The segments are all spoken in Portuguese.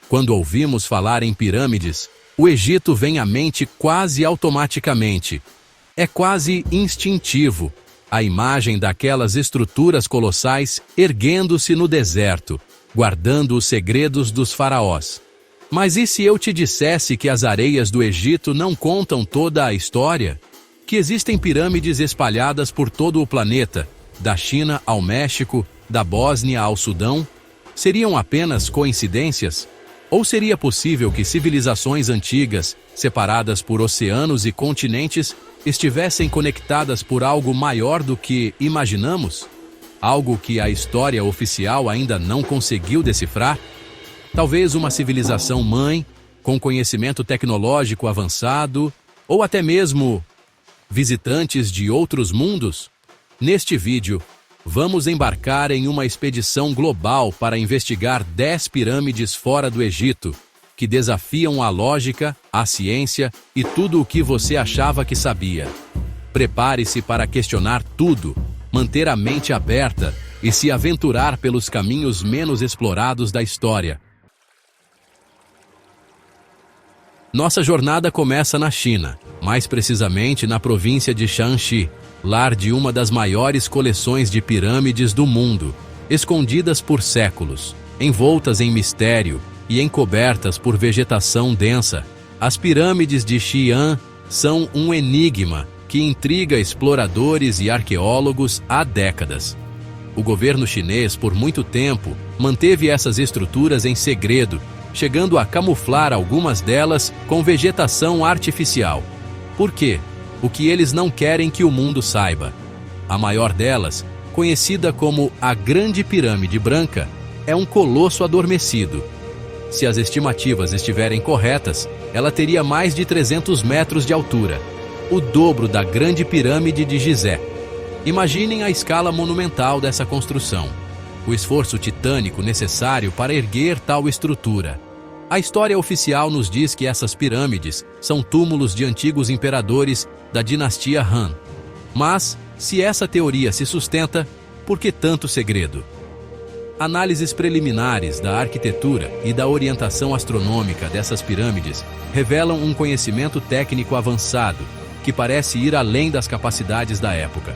Quando ouvimos falar em pirâmides, o Egito vem à mente quase automaticamente. É quase instintivo a imagem daquelas estruturas colossais erguendo-se no deserto, guardando os segredos dos faraós. Mas e se eu te dissesse que as areias do Egito não contam toda a história? Que existem pirâmides espalhadas por todo o planeta, da China ao México, da Bósnia ao Sudão? Seriam apenas coincidências? Ou seria possível que civilizações antigas, separadas por oceanos e continentes, estivessem conectadas por algo maior do que imaginamos? Algo que a história oficial ainda não conseguiu decifrar? Talvez uma civilização mãe, com conhecimento tecnológico avançado, ou até mesmo visitantes de outros mundos? Neste vídeo, vamos embarcar em uma expedição global para investigar 10 pirâmides fora do Egito, que desafiam a lógica, a ciência e tudo o que você achava que sabia. Prepare-se para questionar tudo, manter a mente aberta e se aventurar pelos caminhos menos explorados da história. Nossa jornada começa na China, mais precisamente na província de Shanxi, lar de uma das maiores coleções de pirâmides do mundo, escondidas por séculos, envoltas em mistério e encobertas por vegetação densa. As pirâmides de Xi'an são um enigma que intriga exploradores e arqueólogos há décadas. O governo chinês, por muito tempo, manteve essas estruturas em segredo, chegando a camuflar algumas delas com vegetação artificial. Por quê? O que eles não querem que o mundo saiba. A maior delas, conhecida como a Grande Pirâmide Branca, é um colosso adormecido. Se as estimativas estiverem corretas, ela teria mais de 300 metros de altura, o dobro da Grande Pirâmide de Gizé. Imaginem a escala monumental dessa construção, o esforço titânico necessário para erguer tal estrutura. A história oficial nos diz que essas pirâmides são túmulos de antigos imperadores da dinastia Han. Mas, se essa teoria se sustenta, por que tanto segredo? Análises preliminares da arquitetura e da orientação astronômica dessas pirâmides revelam um conhecimento técnico avançado, que parece ir além das capacidades da época.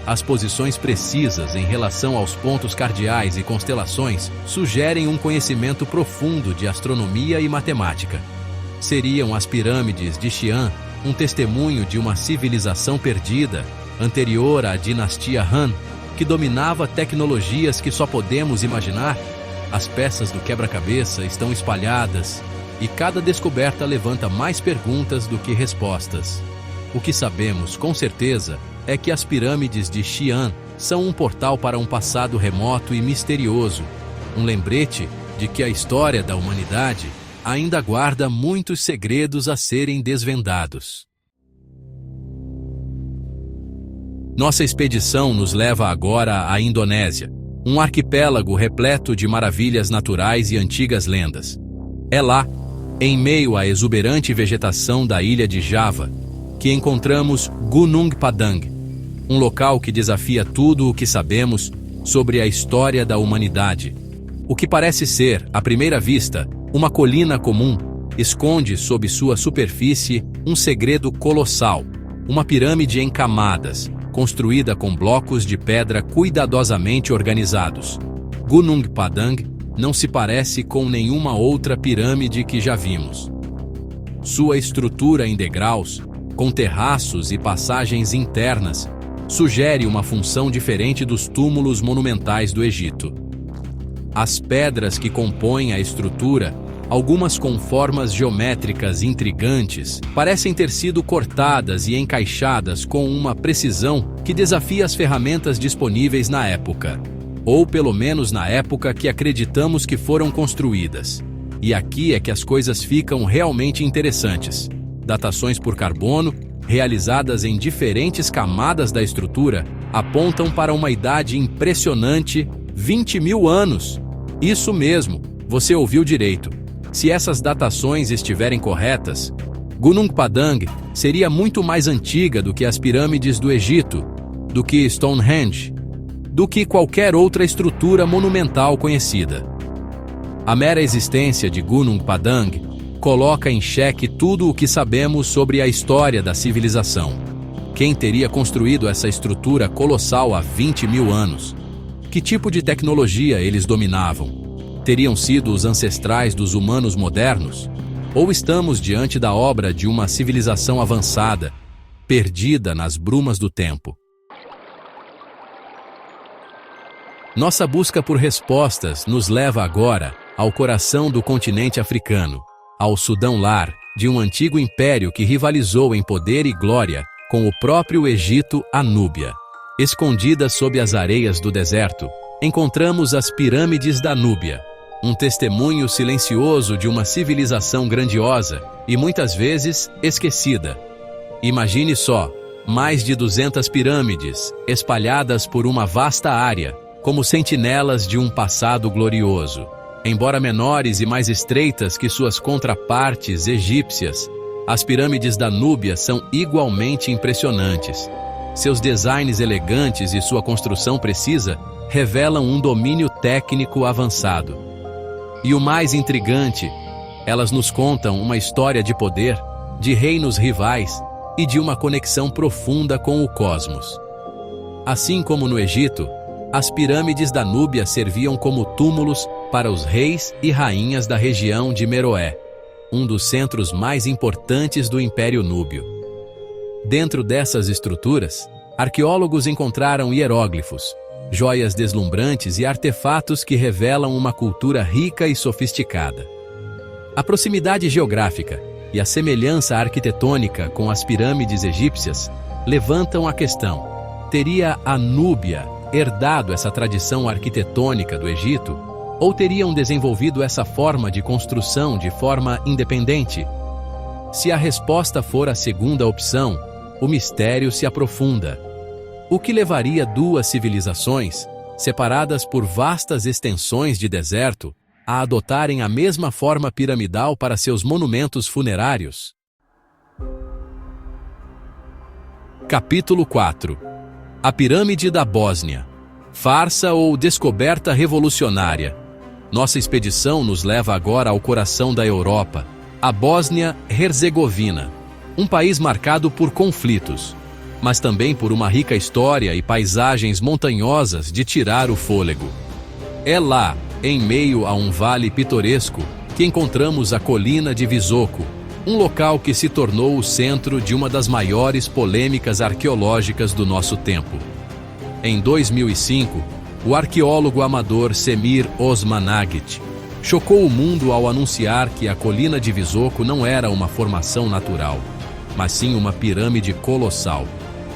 As posições precisas em relação aos pontos cardeais e constelações sugerem um conhecimento profundo de astronomia e matemática. Seriam as pirâmides de Xi'an um testemunho de uma civilização perdida, anterior à dinastia Han, que dominava tecnologias que só podemos imaginar? As peças do quebra-cabeça estão espalhadas e cada descoberta levanta mais perguntas do que respostas. O que sabemos, com certeza, é que as pirâmides de Xi'an são um portal para um passado remoto e misterioso, um lembrete de que a história da humanidade ainda guarda muitos segredos a serem desvendados. Nossa expedição nos leva agora à Indonésia, um arquipélago repleto de maravilhas naturais e antigas lendas. É lá, em meio à exuberante vegetação da ilha de Java, que encontramos Gunung Padang, um local que desafia tudo o que sabemos sobre a história da humanidade. O que parece ser, à primeira vista, uma colina comum, esconde sob sua superfície um segredo colossal, uma pirâmide em camadas, construída com blocos de pedra cuidadosamente organizados. Gunung Padang não se parece com nenhuma outra pirâmide que já vimos. Sua estrutura em degraus, com terraços e passagens internas, sugere uma função diferente dos túmulos monumentais do Egito. As pedras que compõem a estrutura, algumas com formas geométricas intrigantes, parecem ter sido cortadas e encaixadas com uma precisão que desafia as ferramentas disponíveis na época, ou pelo menos na época que acreditamos que foram construídas. E aqui é que as coisas ficam realmente interessantes. Datações por carbono, realizadas em diferentes camadas da estrutura, apontam para uma idade impressionante, 20 mil anos. Isso mesmo, você ouviu direito. Se essas datações estiverem corretas, Gunung Padang seria muito mais antiga do que as pirâmides do Egito, do que Stonehenge, do que qualquer outra estrutura monumental conhecida. A mera existência de Gunung Padang coloca em xeque tudo o que sabemos sobre a história da civilização. Quem teria construído essa estrutura colossal há 20 mil anos? Que tipo de tecnologia eles dominavam? Teriam sido os ancestrais dos humanos modernos? Ou estamos diante da obra de uma civilização avançada, perdida nas brumas do tempo? Nossa busca por respostas nos leva agora ao coração do continente africano, ao Sudão lar de um antigo império que rivalizou em poder e glória com o próprio Egito, a Núbia. Escondidas sob as areias do deserto, encontramos as pirâmides da Núbia, um testemunho silencioso de uma civilização grandiosa e muitas vezes esquecida. Imagine só, mais de 200 pirâmides, espalhadas por uma vasta área, como sentinelas de um passado glorioso. Embora menores e mais estreitas que suas contrapartes egípcias, as pirâmides da Núbia são igualmente impressionantes. Seus designs elegantes e sua construção precisa revelam um domínio técnico avançado. E o mais intrigante, elas nos contam uma história de poder, de reinos rivais e de uma conexão profunda com o cosmos. Assim como no Egito, as pirâmides da Núbia serviam como túmulos para os reis e rainhas da região de Meroé, um dos centros mais importantes do Império Núbio. Dentro dessas estruturas, arqueólogos encontraram hieróglifos, joias deslumbrantes e artefatos que revelam uma cultura rica e sofisticada. A proximidade geográfica e a semelhança arquitetônica com as pirâmides egípcias levantam a questão: teria a Núbia herdado essa tradição arquitetônica do Egito, ou teriam desenvolvido essa forma de construção de forma independente? Se a resposta for a segunda opção, o mistério se aprofunda. O que levaria duas civilizações, separadas por vastas extensões de deserto, a adotarem a mesma forma piramidal para seus monumentos funerários? Capítulo 4. A Pirâmide da Bósnia. Farsa ou descoberta revolucionária? Nossa expedição nos leva agora ao coração da Europa, a Bósnia-Herzegovina, um país marcado por conflitos, mas também por uma rica história e paisagens montanhosas de tirar o fôlego. É lá, em meio a um vale pitoresco, que encontramos a colina de Visoko, um local que se tornou o centro de uma das maiores polêmicas arqueológicas do nosso tempo. Em 2005, o arqueólogo amador Semir Osmanagic chocou o mundo ao anunciar que a colina de Visoko não era uma formação natural, mas sim uma pirâmide colossal,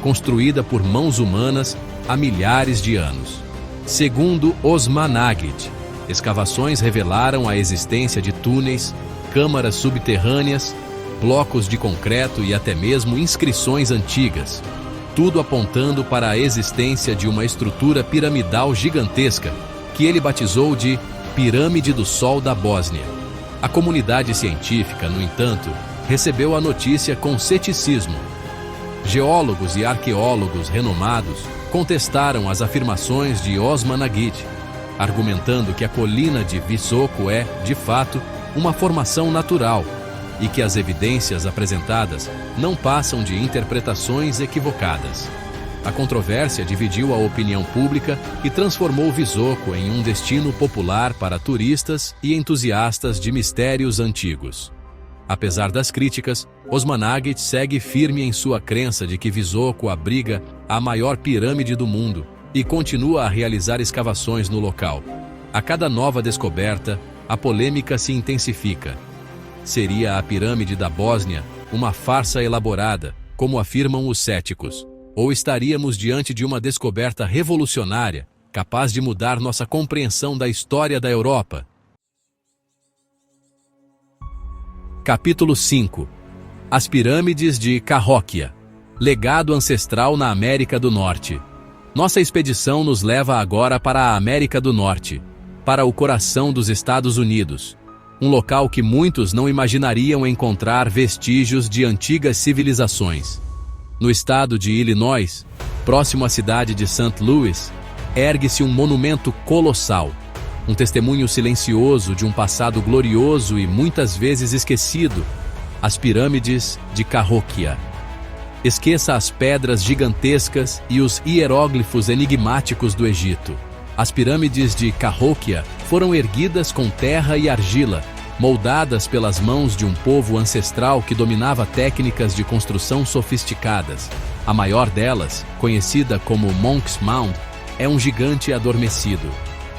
construída por mãos humanas há milhares de anos. Segundo Osmanagic, escavações revelaram a existência de túneis, câmaras subterrâneas, blocos de concreto e até mesmo inscrições antigas, tudo apontando para a existência de uma estrutura piramidal gigantesca, que ele batizou de Pirâmide do Sol da Bósnia. A comunidade científica, no entanto, recebeu a notícia com ceticismo. Geólogos e arqueólogos renomados contestaram as afirmações de Osmanagic, argumentando que a colina de Visoko é, de fato, uma formação natural e que as evidências apresentadas não passam de interpretações equivocadas. A controvérsia dividiu a opinião pública e transformou Visoko em um destino popular para turistas e entusiastas de mistérios antigos. Apesar das críticas, Osmanagic segue firme em sua crença de que Visoko abriga a maior pirâmide do mundo e continua a realizar escavações no local. A cada nova descoberta, a polêmica se intensifica. Seria a pirâmide da Bósnia uma farsa elaborada, como afirmam os céticos? Ou estaríamos diante de uma descoberta revolucionária, capaz de mudar nossa compreensão da história da Europa? Capítulo 5. As Pirâmides de Cahokia. Legado ancestral na América do Norte. Nossa expedição nos leva agora para a América do Norte, para o coração dos Estados Unidos, um local que muitos não imaginariam encontrar vestígios de antigas civilizações. No estado de Illinois, próximo à cidade de St. Louis, ergue-se um monumento colossal, um testemunho silencioso de um passado glorioso e muitas vezes esquecido, as pirâmides de Cahokia. Esqueça as pedras gigantescas e os hieróglifos enigmáticos do Egito. As pirâmides de Cahokia foram erguidas com terra e argila, moldadas pelas mãos de um povo ancestral que dominava técnicas de construção sofisticadas. A maior delas, conhecida como Monk's Mound, é um gigante adormecido.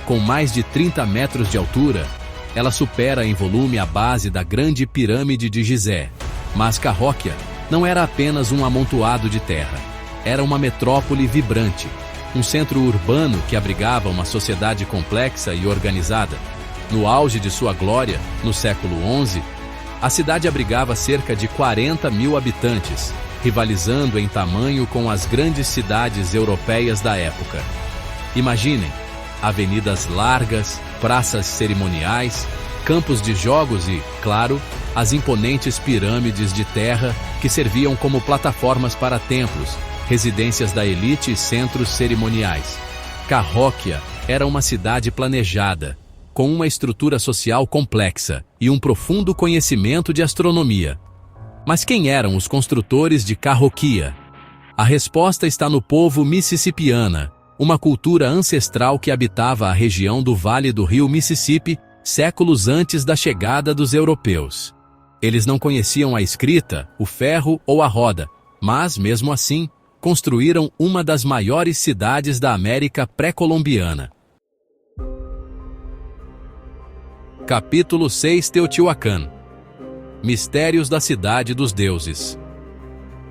Com mais de 30 metros de altura, ela supera em volume a base da grande pirâmide de Gizé. Mas Cahokia não era apenas um amontoado de terra. Era uma metrópole vibrante, um centro urbano que abrigava uma sociedade complexa e organizada. No auge de sua glória, no século XI, a cidade abrigava cerca de 40 mil habitantes, rivalizando em tamanho com as grandes cidades europeias da época. Imaginem, avenidas largas, praças cerimoniais, campos de jogos e, claro, as imponentes pirâmides de terra que serviam como plataformas para templos, residências da elite e centros cerimoniais. Cahokia era uma cidade planejada, com uma estrutura social complexa e um profundo conhecimento de astronomia. Mas quem eram os construtores de Cahokia? A resposta está no povo mississippiana, uma cultura ancestral que habitava a região do Vale do Rio Mississippi séculos antes da chegada dos europeus. Eles não conheciam a escrita, o ferro ou a roda, mas, mesmo assim, construíram uma das maiores cidades da América pré-colombiana. Capítulo 6 Teotihuacan. Mistérios da Cidade dos Deuses.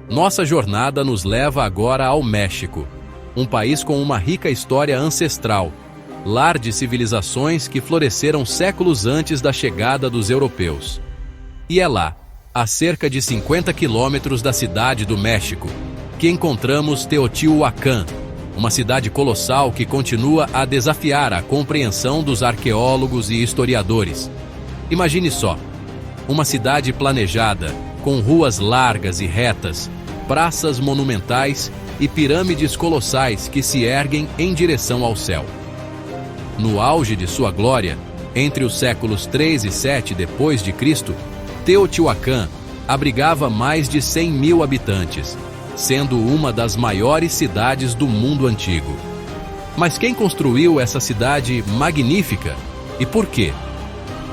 Nossa jornada nos leva agora ao México, um país com uma rica história ancestral, lar de civilizações que floresceram séculos antes da chegada dos europeus. E é lá, a cerca de 50 quilômetros da cidade do México, que encontramos Teotihuacan, uma cidade colossal que continua a desafiar a compreensão dos arqueólogos e historiadores. Imagine só, uma cidade planejada, com ruas largas e retas, praças monumentais e pirâmides colossais que se erguem em direção ao céu. No auge de sua glória, entre os séculos 3 e 7 depois de Cristo, Teotihuacan abrigava mais de 100 mil habitantes, sendo uma das maiores cidades do mundo antigo. Mas quem construiu essa cidade magnífica e por quê?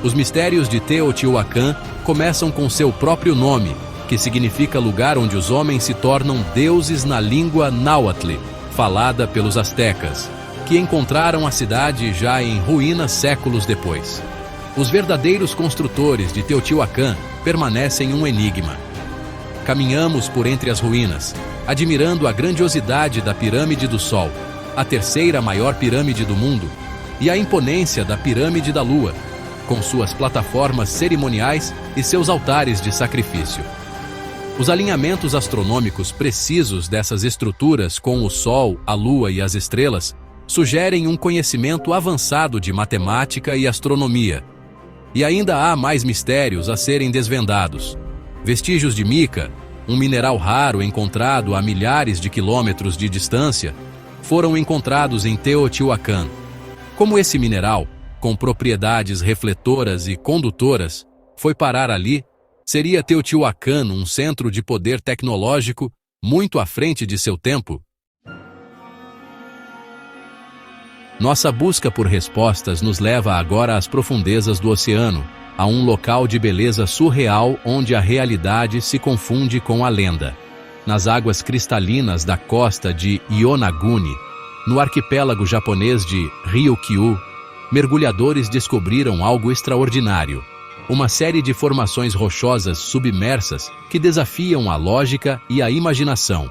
Os mistérios de Teotihuacan começam com seu próprio nome, que significa lugar onde os homens se tornam deuses na língua náhuatl, falada pelos astecas, que encontraram a cidade já em ruínas séculos depois. Os verdadeiros construtores de Teotihuacan permanecem um enigma. Caminhamos por entre as ruínas, admirando a grandiosidade da Pirâmide do Sol, a terceira maior pirâmide do mundo, e a imponência da Pirâmide da Lua, com suas plataformas cerimoniais e seus altares de sacrifício. Os alinhamentos astronômicos precisos dessas estruturas com o Sol, a Lua e as estrelas sugerem um conhecimento avançado de matemática e astronomia. E ainda há mais mistérios a serem desvendados. Vestígios de mica, um mineral raro encontrado a milhares de quilômetros de distância, foram encontrados em Teotihuacan. Como esse mineral, com propriedades refletoras e condutoras, foi parar ali, seria Teotihuacan um centro de poder tecnológico muito à frente de seu tempo? Nossa busca por respostas nos leva agora às profundezas do oceano, a um local de beleza surreal onde a realidade se confunde com a lenda. Nas águas cristalinas da costa de Yonaguni, no arquipélago japonês de Ryukyu, mergulhadores descobriram algo extraordinário. Uma série de formações rochosas submersas que desafiam a lógica e a imaginação.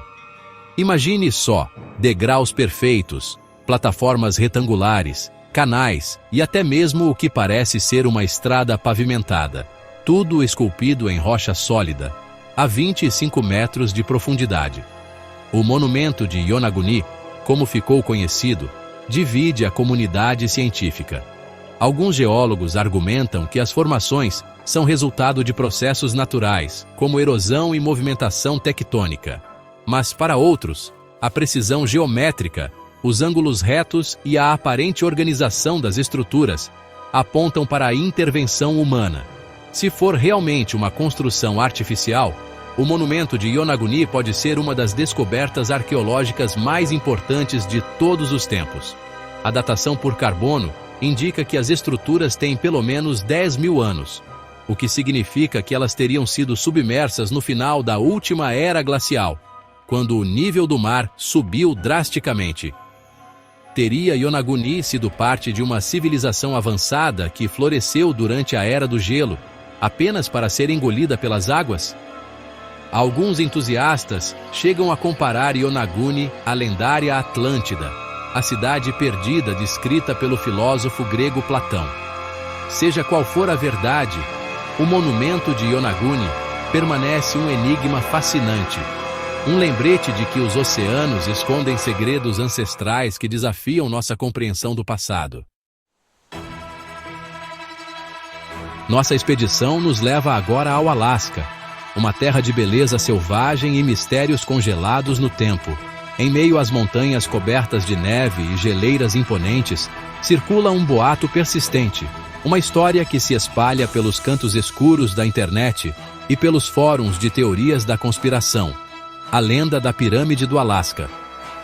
Imagine só, degraus perfeitos, plataformas retangulares, canais e até mesmo o que parece ser uma estrada pavimentada, tudo esculpido em rocha sólida, a 25 metros de profundidade. O monumento de Yonaguni, como ficou conhecido, divide a comunidade científica. Alguns geólogos argumentam que as formações são resultado de processos naturais, como erosão e movimentação tectônica. Mas, para outros, a precisão geométrica Os ângulos retos e a aparente organização das estruturas apontam para a intervenção humana. Se for realmente uma construção artificial, o monumento de Yonaguni pode ser uma das descobertas arqueológicas mais importantes de todos os tempos. A datação por carbono indica que as estruturas têm pelo menos 10.000 anos, o que significa que elas teriam sido submersas no final da última era glacial, quando o nível do mar subiu drasticamente. Teria Yonaguni sido parte de uma civilização avançada que floresceu durante a Era do Gelo, apenas para ser engolida pelas águas? Alguns entusiastas chegam a comparar Yonaguni à lendária Atlântida, a cidade perdida descrita pelo filósofo grego Platão. Seja qual for a verdade, o monumento de Yonaguni permanece um enigma fascinante, um lembrete de que os oceanos escondem segredos ancestrais que desafiam nossa compreensão do passado. Nossa expedição nos leva agora ao Alasca, uma terra de beleza selvagem e mistérios congelados no tempo. Em meio às montanhas cobertas de neve e geleiras imponentes, circula um boato persistente, uma história que se espalha pelos cantos escuros da internet e pelos fóruns de teorias da conspiração. A lenda da Pirâmide do Alasca.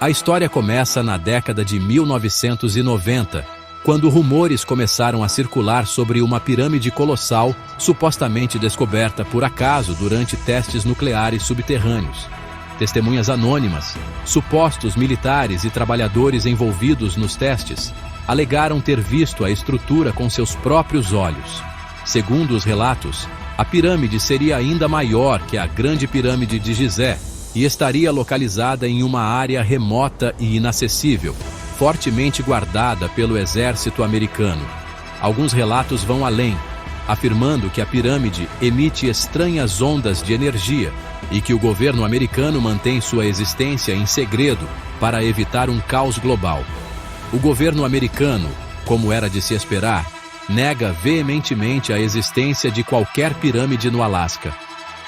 A história começa na década de 1990, quando rumores começaram a circular sobre uma pirâmide colossal supostamente descoberta por acaso durante testes nucleares subterrâneos. Testemunhas anônimas, supostos militares e trabalhadores envolvidos nos testes, alegaram ter visto a estrutura com seus próprios olhos. Segundo os relatos, a pirâmide seria ainda maior que a Grande Pirâmide de Gizé e estaria localizada em uma área remota e inacessível, fortemente guardada pelo exército americano. Alguns relatos vão além, afirmando que a pirâmide emite estranhas ondas de energia e que o governo americano mantém sua existência em segredo para evitar um caos global. O governo americano, como era de se esperar, nega veementemente a existência de qualquer pirâmide no Alasca.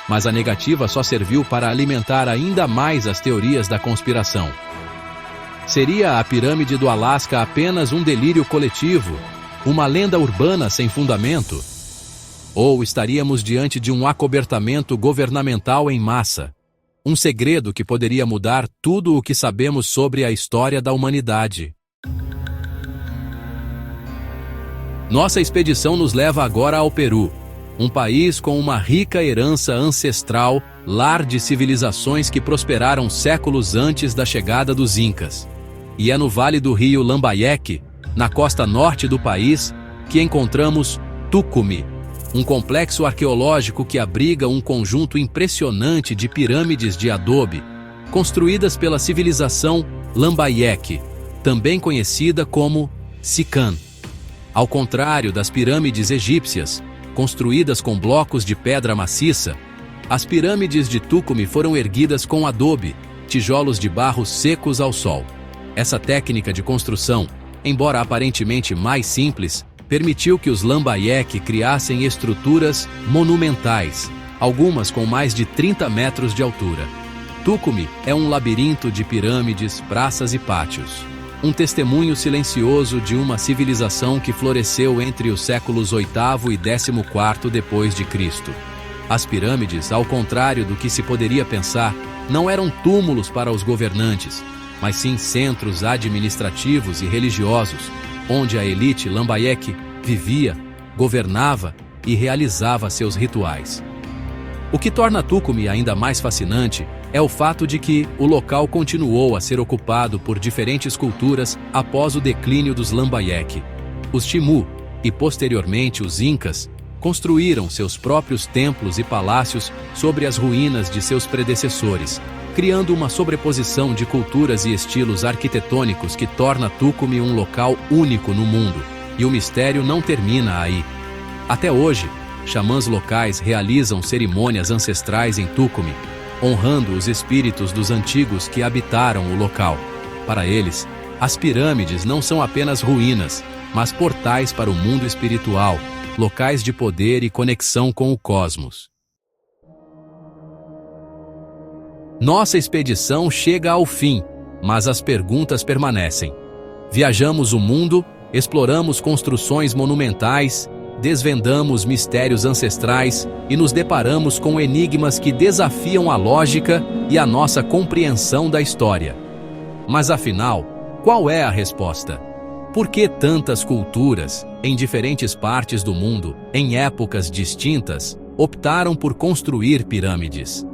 Mas a negativa só serviu para alimentar ainda mais as teorias da conspiração. Seria a pirâmide do Alasca apenas um delírio coletivo, uma lenda urbana sem fundamento? Ou estaríamos diante de um acobertamento governamental em massa? Um segredo que poderia mudar tudo o que sabemos sobre a história da humanidade. Nossa expedição nos leva agora ao Peru, um país com uma rica herança ancestral, lar de civilizações que prosperaram séculos antes da chegada dos Incas. E é no vale do rio Lambayeque, na costa norte do país, que encontramos Tucumí, um complexo arqueológico que abriga um conjunto impressionante de pirâmides de adobe, construídas pela civilização Lambayeque, também conhecida como Sican. Ao contrário das pirâmides egípcias, construídas com blocos de pedra maciça, as pirâmides de Tucumí foram erguidas com adobe, tijolos de barro secos ao sol. Essa técnica de construção, embora aparentemente mais simples, permitiu que os Lambayeque criassem estruturas monumentais, algumas com mais de 30 metros de altura. Tucumí é um labirinto de pirâmides, praças e pátios. Um testemunho silencioso de uma civilização que floresceu entre os séculos VIII e XIV depois de Cristo. As pirâmides, ao contrário do que se poderia pensar, não eram túmulos para os governantes, mas sim centros administrativos e religiosos, onde a elite Lambayeque vivia, governava e realizava seus rituais. O que torna Tucumí ainda mais fascinante é o fato de que o local continuou a ser ocupado por diferentes culturas após o declínio dos Lambayeque. Os Timu, e posteriormente os Incas, construíram seus próprios templos e palácios sobre as ruínas de seus predecessores, criando uma sobreposição de culturas e estilos arquitetônicos que torna Tucumí um local único no mundo. E o mistério não termina aí. Até hoje, xamãs locais realizam cerimônias ancestrais em Tucumí, honrando os espíritos dos antigos que habitaram o local. Para eles, as pirâmides não são apenas ruínas, mas portais para o mundo espiritual, locais de poder e conexão com o cosmos. Nossa expedição chega ao fim, mas as perguntas permanecem. Viajamos o mundo, exploramos construções monumentais, desvendamos mistérios ancestrais e nos deparamos com enigmas que desafiam a lógica e a nossa compreensão da história. Mas afinal, qual é a resposta? Por que tantas culturas, em diferentes partes do mundo, em épocas distintas, optaram por construir pirâmides?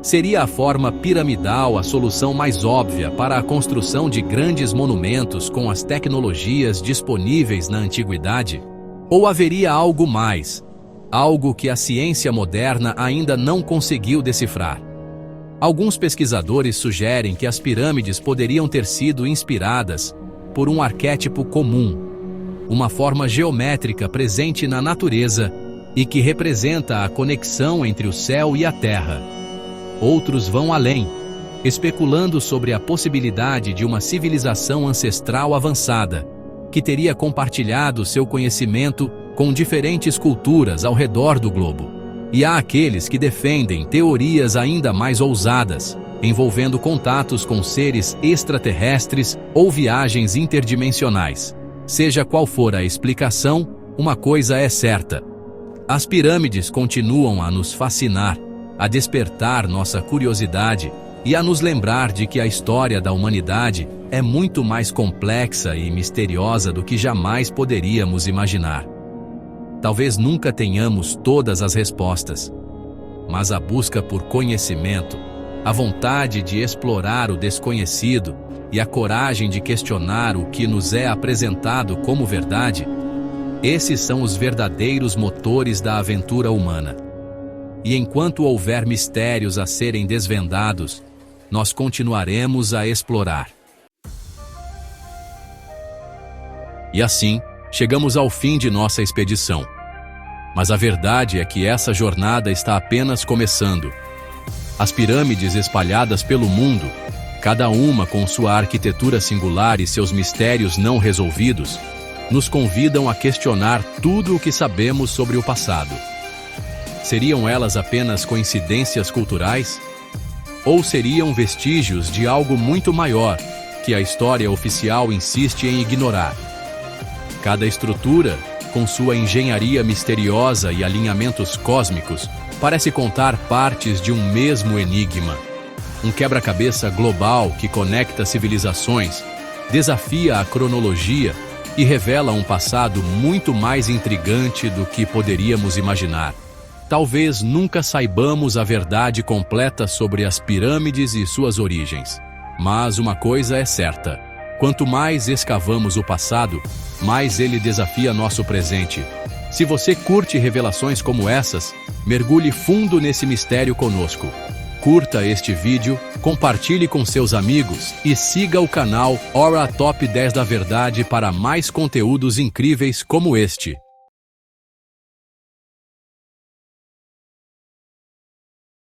Seria a forma piramidal a solução mais óbvia para a construção de grandes monumentos com as tecnologias disponíveis na antiguidade? Ou haveria algo mais, algo que a ciência moderna ainda não conseguiu decifrar? Alguns pesquisadores sugerem que as pirâmides poderiam ter sido inspiradas por um arquétipo comum, uma forma geométrica presente na natureza e que representa a conexão entre o céu e a terra. Outros vão além, especulando sobre a possibilidade de uma civilização ancestral avançada, que teria compartilhado seu conhecimento com diferentes culturas ao redor do globo. E há aqueles que defendem teorias ainda mais ousadas, envolvendo contatos com seres extraterrestres ou viagens interdimensionais. Seja qual for a explicação, uma coisa é certa: as pirâmides continuam a nos fascinar, a despertar nossa curiosidade e a nos lembrar de que a história da humanidade é muito mais complexa e misteriosa do que jamais poderíamos imaginar. Talvez nunca tenhamos todas as respostas, mas a busca por conhecimento, a vontade de explorar o desconhecido e a coragem de questionar o que nos é apresentado como verdade, esses são os verdadeiros motores da aventura humana. E enquanto houver mistérios a serem desvendados, nós continuaremos a explorar. E assim, chegamos ao fim de nossa expedição. Mas a verdade é que essa jornada está apenas começando. As pirâmides espalhadas pelo mundo, cada uma com sua arquitetura singular e seus mistérios não resolvidos, nos convidam a questionar tudo o que sabemos sobre o passado. Seriam elas apenas coincidências culturais? Ou seriam vestígios de algo muito maior, que a história oficial insiste em ignorar? Cada estrutura, com sua engenharia misteriosa e alinhamentos cósmicos, parece contar partes de um mesmo enigma. Um quebra-cabeça global que conecta civilizações, desafia a cronologia e revela um passado muito mais intrigante do que poderíamos imaginar. Talvez nunca saibamos a verdade completa sobre as pirâmides e suas origens. Mas uma coisa é certa: quanto mais escavamos o passado, mais ele desafia nosso presente. Se você curte revelações como essas, mergulhe fundo nesse mistério conosco. Curta este vídeo, compartilhe com seus amigos e siga o canal Aura Top 10 da Verdade para mais conteúdos incríveis como este.